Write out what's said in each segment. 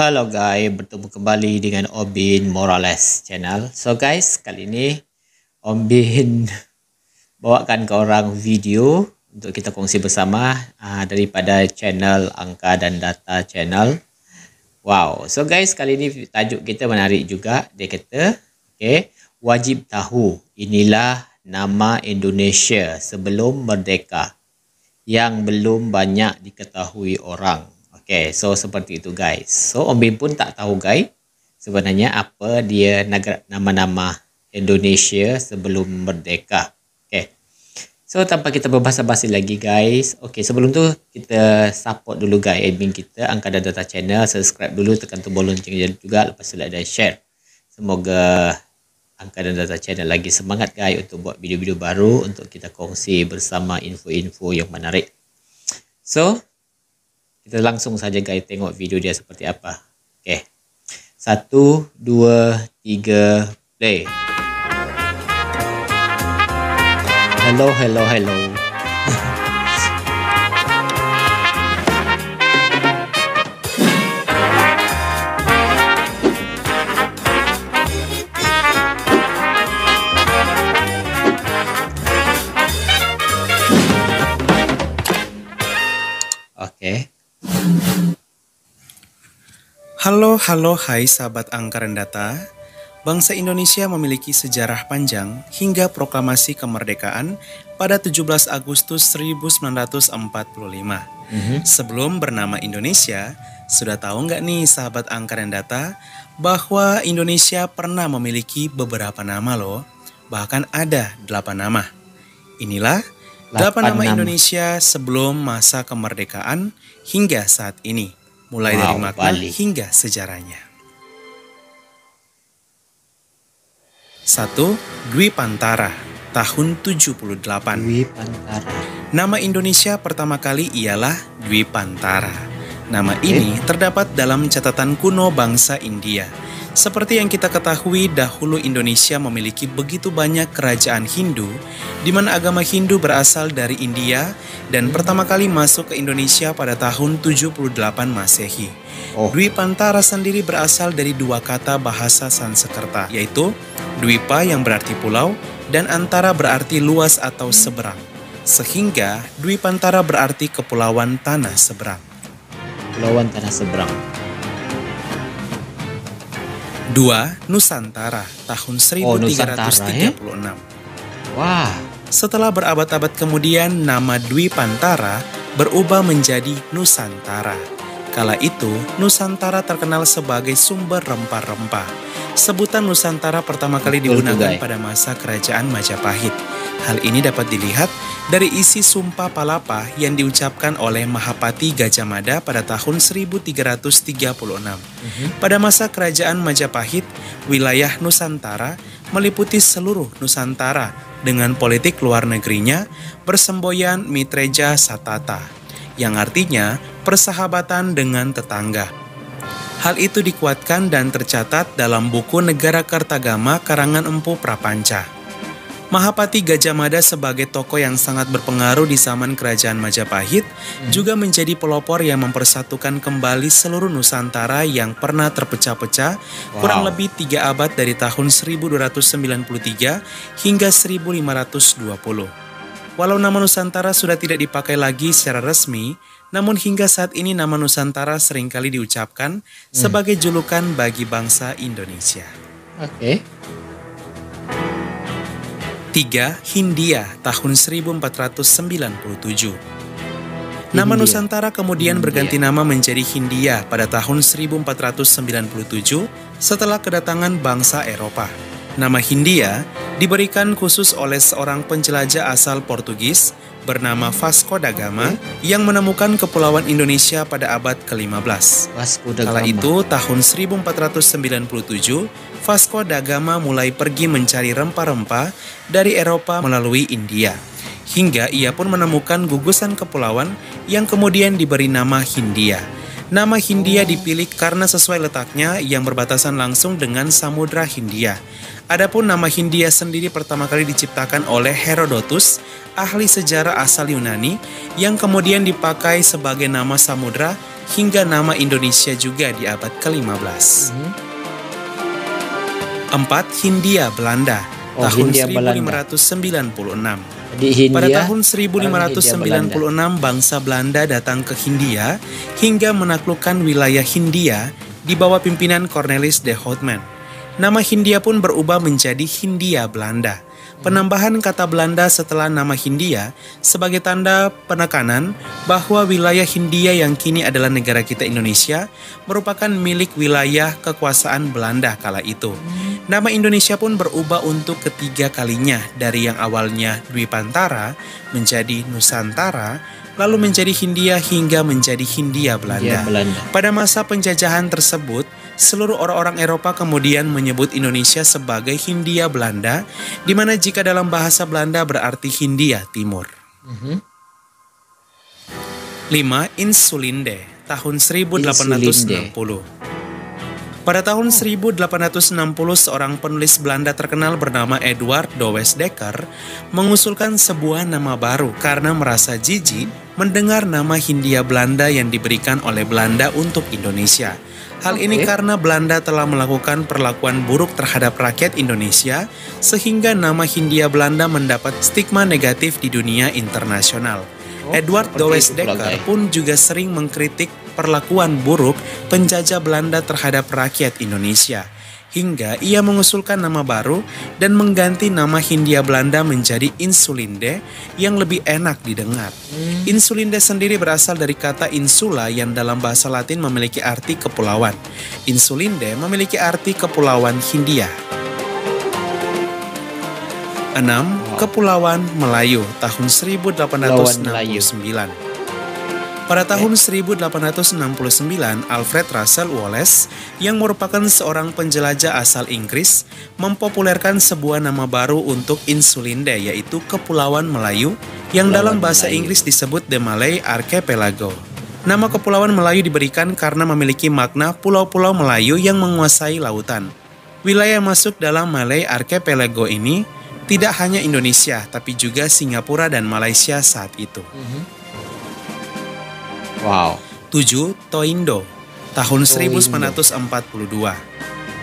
Halo guys, bertemu kembali dengan Obin Morales channel. So guys, kali ini Obin bawakan ke orang video untuk kita kongsi bersama daripada channel Angka dan Data channel. Wow, so guys, kali ini tajuk kita menarik juga. Dia kata, wajib tahu inilah nama Indonesia sebelum merdeka yang belum banyak diketahui orang. So seperti itu guys. So Obin pun tak tahu guys sebenarnya apa dia nama-nama Indonesia sebelum merdeka. So tanpa kita berbahasa-basi lagi guys. Sebelum tu kita support dulu guys admin kita Angka dan Data channel. Subscribe dulu, tekan tombol lonceng juga, lepas tu like dan share. Semoga Angka dan Data channel lagi semangat guys untuk buat video-video baru untuk kita kongsi bersama info-info yang menarik. So kita langsung saja guys tengok video dia seperti apa. 1, 2, 3, play. Hello. Halo, hai sahabat Angka dan Data. Bangsa Indonesia memiliki sejarah panjang hingga proklamasi kemerdekaan pada 17 Agustus 1945. Sebelum bernama Indonesia, sudah tahu nggak nih sahabat Angka dan Data bahwa Indonesia pernah memiliki beberapa nama loh, bahkan ada 8 nama. Inilah 8 nama Indonesia sebelum masa kemerdekaan hingga saat ini. Mulai dari makna hingga sejarahnya. 1. Dwi Pantara, tahun 78. Dwi Pantara. Nama Indonesia pertama kali ialah Dwi Pantara. Nama ini terdapat dalam catatan kuno bangsa India. Seperti yang kita ketahui, dahulu Indonesia memiliki begitu banyak kerajaan Hindu, di mana agama Hindu berasal dari India dan pertama kali masuk ke Indonesia pada tahun 78 Masehi. Dwi Pantara sendiri berasal dari dua kata bahasa Sanskerta, yaitu Dwipa yang berarti pulau dan Antara berarti luas atau seberang. Sehingga Dwi Pantara berarti kepulauan tanah seberang. Kepulauan tanah seberang. 2. Nusantara, tahun 1336. Wah. Setelah berabad-abad kemudian, nama Dwi Pantara berubah menjadi Nusantara. Kala itu, Nusantara terkenal sebagai sumber rempah-rempah. Sebutan Nusantara pertama kali digunakan pada masa kerajaan Majapahit. Hal ini dapat dilihat dari isi Sumpah Palapa yang diucapkan oleh Mahapati Gajah Mada pada tahun 1336. Pada masa kerajaan Majapahit, wilayah Nusantara meliputi seluruh Nusantara dengan politik luar negerinya bersemboyan Mitreja Satata, yang artinya persahabatan dengan tetangga. Hal itu dikuatkan dan tercatat dalam buku Negara Kertagama karangan Empu Prapanca. Mahapati Gajah Mada sebagai tokoh yang sangat berpengaruh di zaman kerajaan Majapahit juga menjadi pelopor yang mempersatukan kembali seluruh Nusantara yang pernah terpecah-pecah kurang lebih 3 abad dari tahun 1293 hingga 1520. Walau nama Nusantara sudah tidak dipakai lagi secara resmi, namun hingga saat ini nama Nusantara seringkali diucapkan sebagai julukan bagi bangsa Indonesia. 3. Hindia, tahun 1497. Nama Nusantara kemudian berganti nama menjadi Hindia pada tahun 1497 setelah kedatangan bangsa Eropa. Nama Hindia diberikan khusus oleh seorang penjelajah asal Portugis bernama Vasco da Gama yang menemukan kepulauan Indonesia pada abad ke-15. Kala itu, tahun 1497, Vasco da Gama mulai pergi mencari rempah-rempah dari Eropa melalui India. Hingga ia pun menemukan gugusan kepulauan yang kemudian diberi nama Hindia. Nama Hindia dipilih karena sesuai letaknya yang berbatasan langsung dengan Samudra Hindia. Adapun nama Hindia sendiri pertama kali diciptakan oleh Herodotus, ahli sejarah asal Yunani, yang kemudian dipakai sebagai nama samudra hingga nama Indonesia juga di abad ke-15. 4. Hindia Belanda tahun Hindia Belanda. 1596. Di Hindia, Pada tahun Hindia 1596 bangsa Belanda datang ke Hindia hingga menaklukkan wilayah Hindia di bawah pimpinan Cornelis de Houtman. Nama Hindia pun berubah menjadi Hindia Belanda. Penambahan kata Belanda setelah nama Hindia sebagai tanda penekanan bahwa wilayah Hindia yang kini adalah negara kita Indonesia merupakan milik wilayah kekuasaan Belanda kala itu. Nama Indonesia pun berubah untuk ketiga kalinya dari yang awalnya Dwipantara menjadi Nusantara, lalu menjadi Hindia hingga menjadi Hindia Belanda. Pada masa penjajahan tersebut, seluruh orang-orang Eropa kemudian menyebut Indonesia sebagai Hindia Belanda, di mana jika dalam bahasa Belanda berarti Hindia Timur. 5. Insulinde tahun 1860. Pada tahun 1860, seorang penulis Belanda terkenal bernama Eduard de Westdekker mengusulkan sebuah nama baru karena merasa jijik mendengar nama Hindia Belanda yang diberikan oleh Belanda untuk Indonesia. Hal ini karena Belanda telah melakukan perlakuan buruk terhadap rakyat Indonesia, sehingga nama Hindia Belanda mendapat stigma negatif di dunia internasional. Eduard de Westdekker pun juga sering mengkritik perlakuan buruk penjajah Belanda terhadap rakyat Indonesia, hingga ia mengusulkan nama baru dan mengganti nama Hindia Belanda menjadi Insulinde yang lebih enak didengar. Insulinde sendiri berasal dari kata insula yang dalam bahasa Latin memiliki arti kepulauan. Insulinde memiliki arti kepulauan Hindia. 6. Kepulauan Melayu tahun 1869. Pada tahun 1869, Alfred Russel Wallace yang merupakan seorang penjelajah asal Inggris mempopulerkan sebuah nama baru untuk Insulinde, yaitu Kepulauan Melayu yang dalam bahasa Inggris disebut The Malay Archipelago. Nama Kepulauan Melayu diberikan karena memiliki makna pulau-pulau Melayu yang menguasai lautan. Wilayah masuk dalam Malay Archipelago ini tidak hanya Indonesia, tapi juga Singapura dan Malaysia saat itu. 7. Toindo tahun 1942.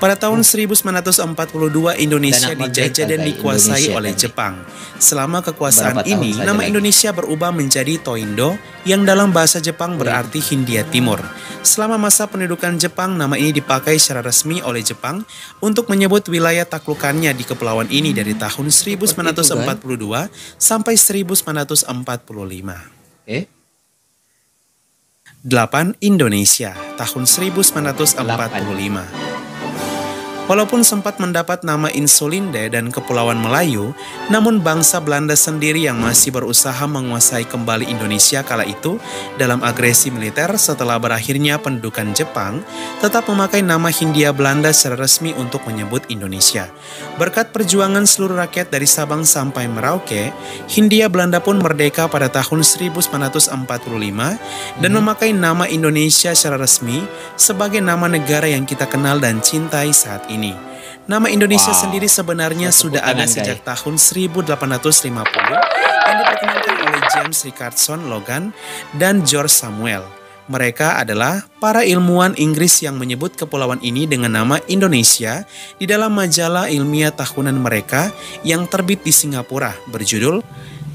Pada tahun 1942, Indonesia dijajah dan dikuasai oleh Jepang. Selama kekuasaan ini, nama Indonesia berubah menjadi Toindo yang dalam bahasa Jepang berarti Hindia Timur. Selama masa pendudukan Jepang, nama ini dipakai secara resmi oleh Jepang untuk menyebut wilayah taklukannya di kepulauan ini dari tahun 1942 sampai 1945. 8. Indonesia tahun 1945. Walaupun sempat mendapat nama Insulinde dan Kepulauan Melayu, namun bangsa Belanda sendiri yang masih berusaha menguasai kembali Indonesia kala itu dalam agresi militer setelah berakhirnya pendudukan Jepang, tetap memakai nama Hindia Belanda secara resmi untuk menyebut Indonesia. Berkat perjuangan seluruh rakyat dari Sabang sampai Merauke, Hindia Belanda pun merdeka pada tahun 1945 dan memakai nama Indonesia secara resmi sebagai nama negara yang kita kenal dan cintai saat ini. Nama Indonesia sendiri sebenarnya sudah ada sejak tahun 1850 yang diperkenalkan oleh James Richardson Logan dan George Samuel. Mereka adalah para ilmuwan Inggris yang menyebut kepulauan ini dengan nama Indonesia di dalam majalah ilmiah tahunan mereka yang terbit di Singapura berjudul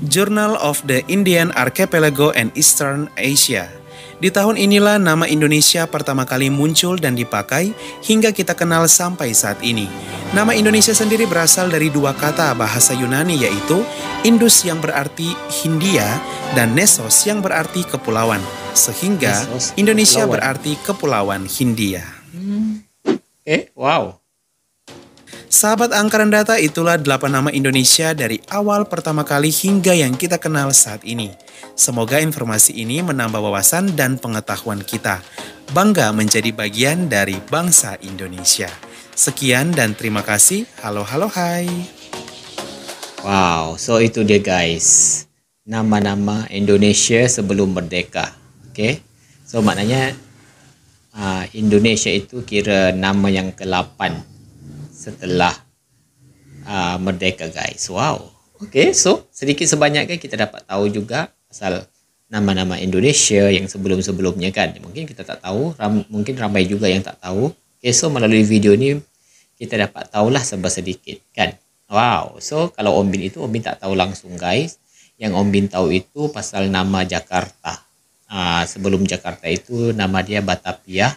Journal of the Indian Archipelago and Eastern Asia. Di tahun inilah nama Indonesia pertama kali muncul dan dipakai hingga kita kenal sampai saat ini. Nama Indonesia sendiri berasal dari dua kata bahasa Yunani, yaitu Indus yang berarti Hindia dan Nessos yang berarti kepulauan. Sehingga Indonesia berarti Kepulauan Hindia. Sahabat Angkaran Data, itulah 8 nama Indonesia dari awal pertama kali hingga yang kita kenal saat ini. Semoga informasi ini menambah wawasan dan pengetahuan kita. Bangga menjadi bagian dari bangsa Indonesia. Sekian dan terima kasih. Halo, halo, hai. Wow, so itu dia guys. Nama-nama Indonesia sebelum merdeka. So maknanya Indonesia itu kira nama yang ke-8 setelah merdeka guys. Wow. So sedikit sebanyak kan kita dapat tahu juga pasal nama-nama Indonesia yang sebelum-sebelumnya kan. Mungkin kita tak tahu, mungkin ramai juga yang tak tahu. Okay, so melalui video ni kita dapat tahulah sebab sedikit kan. Wow, so kalau Om Bin itu Om Bin tak tahu langsung guys. Yang Om Bin tahu itu pasal nama Jakarta. Sebelum Jakarta itu nama dia Batavia.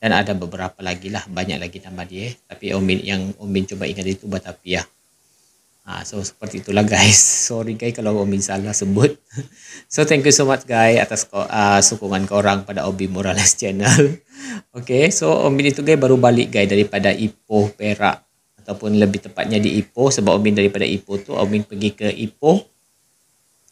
Dan ada beberapa lagi lah, banyak lagi nama dia. Tapi yang Om Bin coba ingat itu Batavia. So seperti itulah guys. Sorry guys kalau Om Bin salah sebut. So thank you so much guys atas sokongan korang pada Om Bin Morales channel. Okay, so Om Bin itu guys baru balik guys daripada Ipoh, Perak. Ataupun lebih tepatnya di Ipoh. Sebab Om Bin daripada Ipoh tu Om Bin pergi ke Ipoh.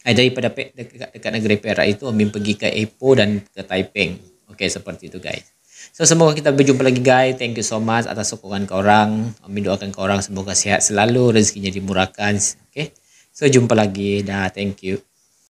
Daripada dekat negeri Perak itu Om Bin pergi ke Ipoh dan ke Taiping. Okay, seperti itu guys. So semoga kita berjumpa lagi guys. Thank you so much atas sokongan korang. Om Bin doakan korang semoga sihat selalu, rezekinya dimurahkan. Okay. So jumpa lagi. Dah, thank you.